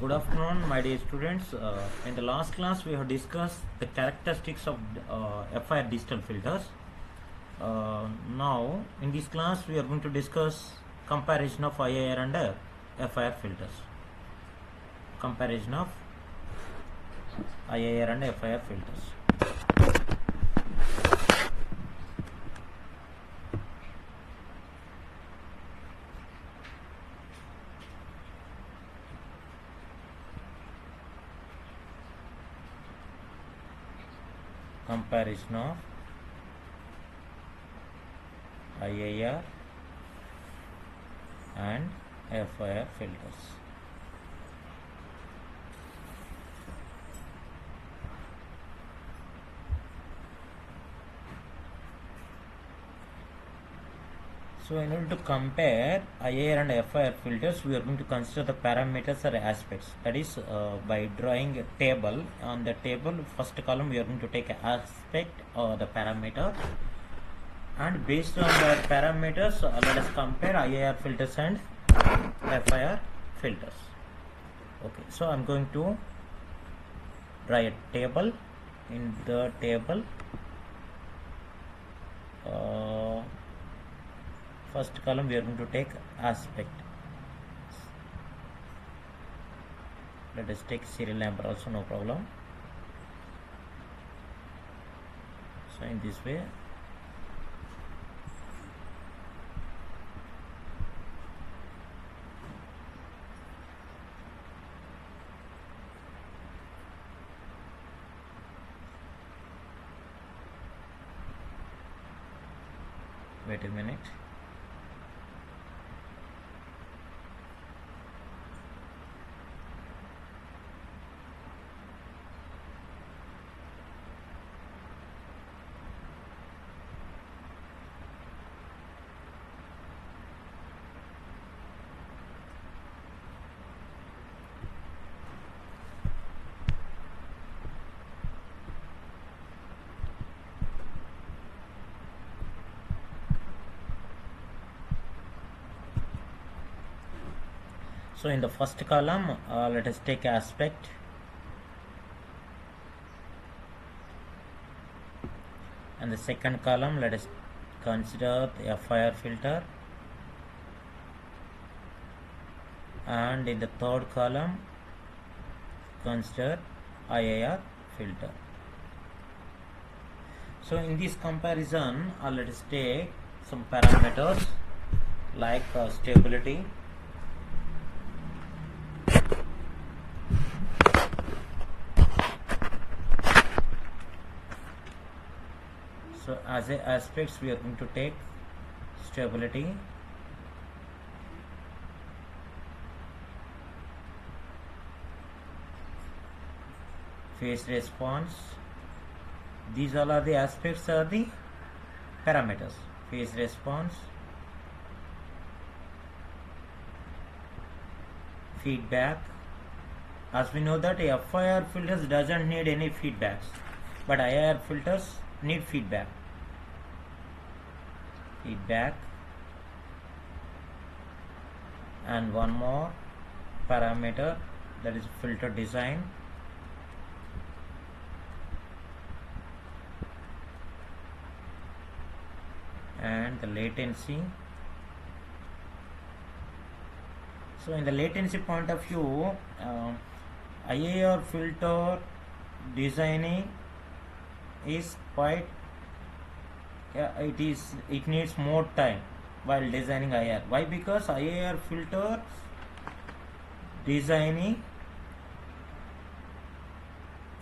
Good afternoon, my dear students. In the last class, we have discussed the characteristics of FIR digital filters. Now, in this class, we are going to discuss comparison of IIR and FIR filters. Comparison of IIR and FIR filters. Comparison of IIR and FIR filters. So in order to compare IIR and FIR filters, we are going to consider the parameters or aspects. That is, by drawing a table. On the table, first column, we are going to take an aspect or the parameter, and based on the parameters, let us compare IIR filters and FIR filters. Okay, so I am going to draw a table. In the table, first column we are going to take aspect. Let us take serial number also, no problem. So in this way, wait a minute. So in the first column, let us take aspect. And the second column, let us consider the FIR filter. And in the third column, consider IIR filter. So in this comparison, let us take some parameters like stability, so as a aspects we are going to take stability, phase response. These all are the aspects are the parameters. Phase response, feedback. As we know that FIR filters doesn't need any feedbacks, but IIR filters need feedback. And one more parameter, that is filter design. And the latency. So in the latency point of view, IIR filter designing is quite, it needs more time while designing IIR. Why? Because IIR filter designing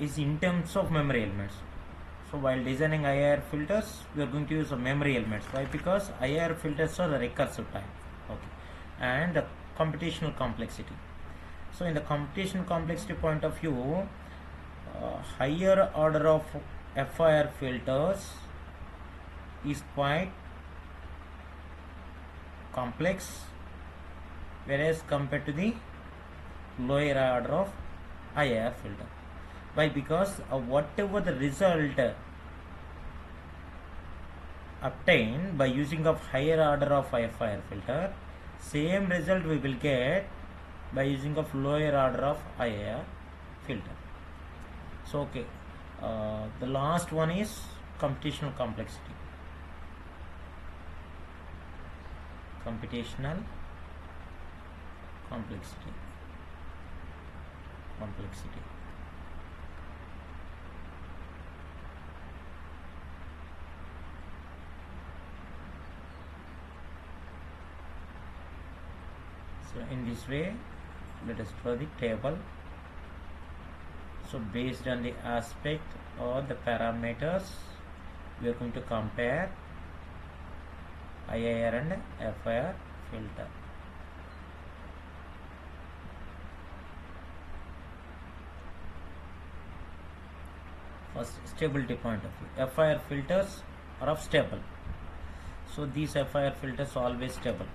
is in terms of memory elements. So while designing IIR filters, we are going to use memory elements. Why? Because IIR filters are the recursive time. Okay, and the computational complexity. So in the computational complexity point of view, higher order of FIR filters is quite complex, whereas compared to the lower order of IIR filter. Why? Because whatever the result obtained by using of higher order of FIR filter, same result we will get by using of lower order of IIR filter. So okay, the last one is computational complexity. Computational complexity. So in this way, let us draw the table. So based on the aspect or the parameters, we are going to compare IIR and FIR filter. First, stability point of view. FIR filters are of stable. So these FIR filters are always stable.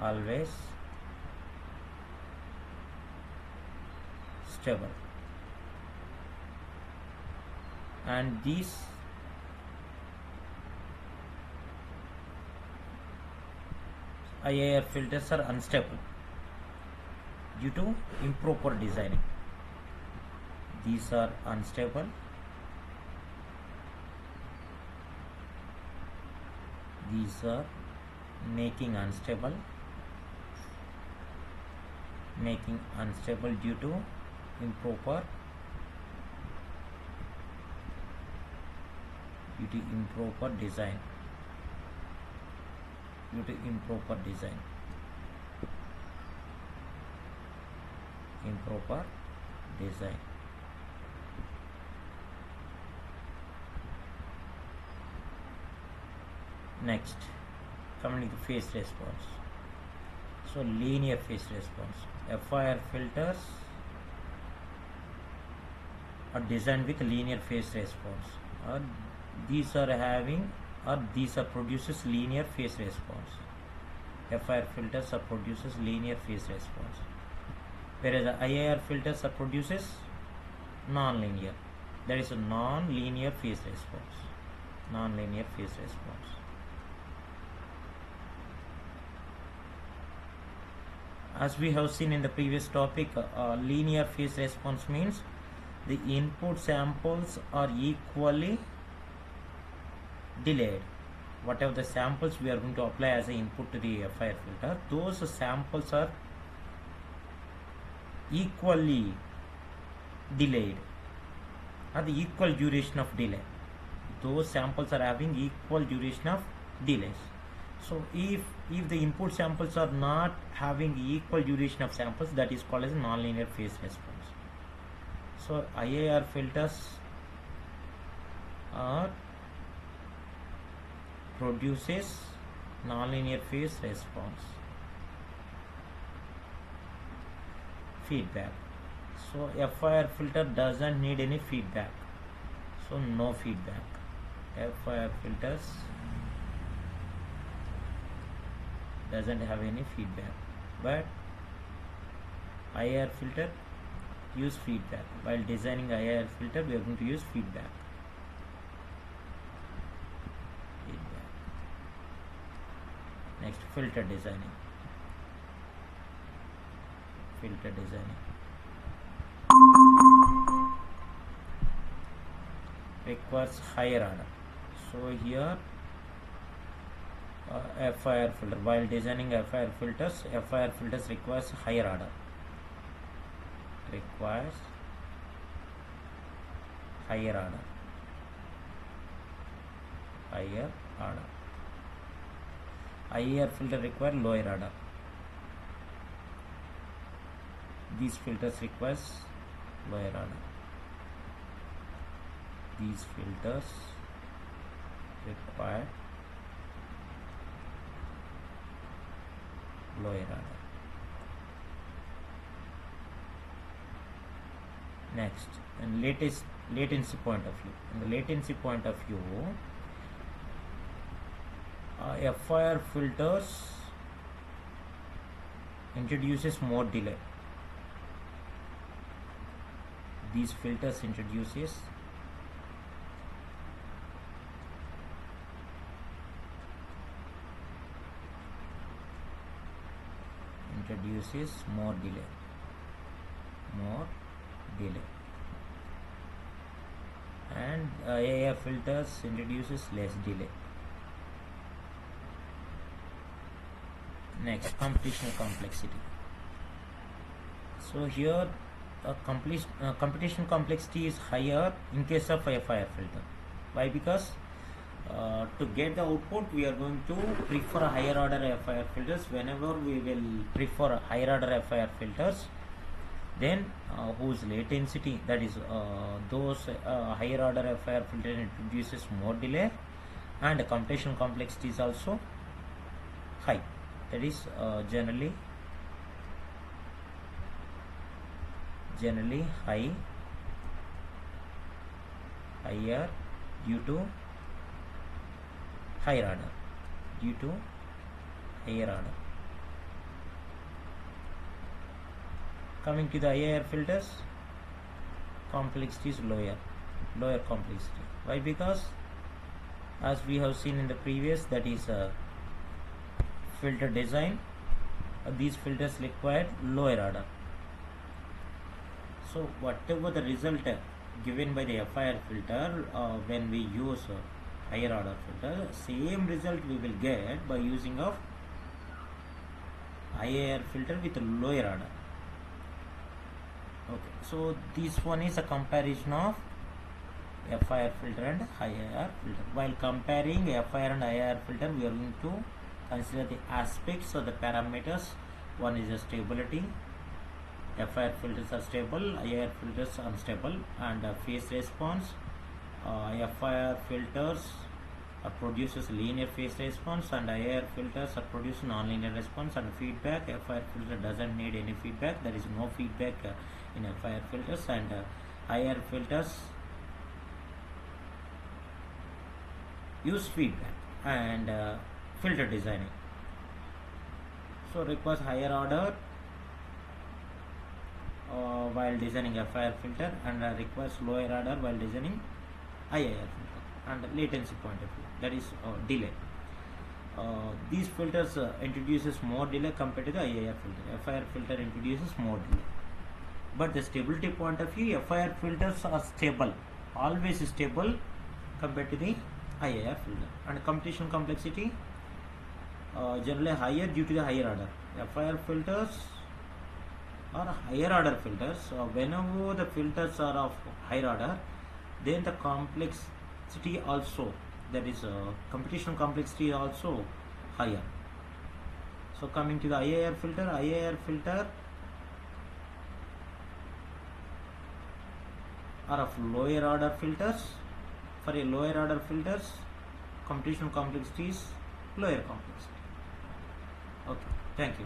Always stable. And these IIR filters are unstable due to improper designing. These are unstable. These are making unstable due to improper design. Next, coming to phase response. So linear phase response. FIR filters are designed with linear phase response. These are produces linear phase response. FIR filters are produces linear phase response, whereas the IIR filters are produces non-linear. That is a non-linear phase response. As we have seen in the previous topic, linear phase response means the input samples are equally delayed. Whatever the samples we are going to apply as an input to the FIR filter, those samples are equally delayed, or the equal duration of delay. Those samples are having equal duration of delays. So if the input samples are not having equal duration of samples, that is called as a nonlinear phase response. So IIR filters are produces nonlinear phase response. Feedback. So FIR filter doesn't need any feedback. So no feedback. FIR filters doesn't have any feedback, but IIR filter use feedback. While designing IIR filter, we are going to use feedback. Next, filter designing. Requires higher order. So here FIR filter, while designing FIR filters requires higher order. IIR filter require lower order. These filters requires lower order. These filters require lower order. Next, and latency point of view. In the latency point of view, FIR filters introduces more delay. These filters introduces introduces more delay, and IIR filters introduces less delay. Next, computational complexity. So here computational complexity is higher in case of FIR filter. Why? Because to get the output we are going to prefer higher order FIR filters. Whenever we will prefer higher order FIR filters, then whose latency, that is those higher order FIR filter introduces more delay, and computational complexity is also high, that is generally higher due to higher order. Coming to the IIR filters, complexity is lower complexity. Why? Because as we have seen in the previous, that is filter design, these filters required lower order. So whatever the result given by the FIR filter, when we use higher order filter, same result we will get by using of IIR filter with lower order. Okay, so this one is a comparison of FIR filter and IIR filter. While comparing FIR and IIR filter, we are going to consider the aspects of the parameters. One is the stability. FIR filters are stable, IIR filters are unstable, and phase response. FIR filters produces linear phase response, and IIR filters produce non-linear response. And feedback, FIR filter doesn't need any feedback. There is no feedback in FIR filters, and IIR filters use feedback and filter designing. So requires higher order while designing FIR filter, and requires lower order while designing IIR filter. And latency point of view, that is delay. These filters introduces more delay compared to the IIR filter. FIR filter introduces more delay. But the stability point of view, FIR filters are stable, always stable compared to the IIR filter. And computational complexity generally higher due to the higher order. FIR filters are higher order filters. Whenever the filters are of higher order, then the complexity also, that is computational complexity also higher. So coming to the IIR filter are of lower order filters. For a lower order filters, computational complexity is lower complexity. Okay, thank you.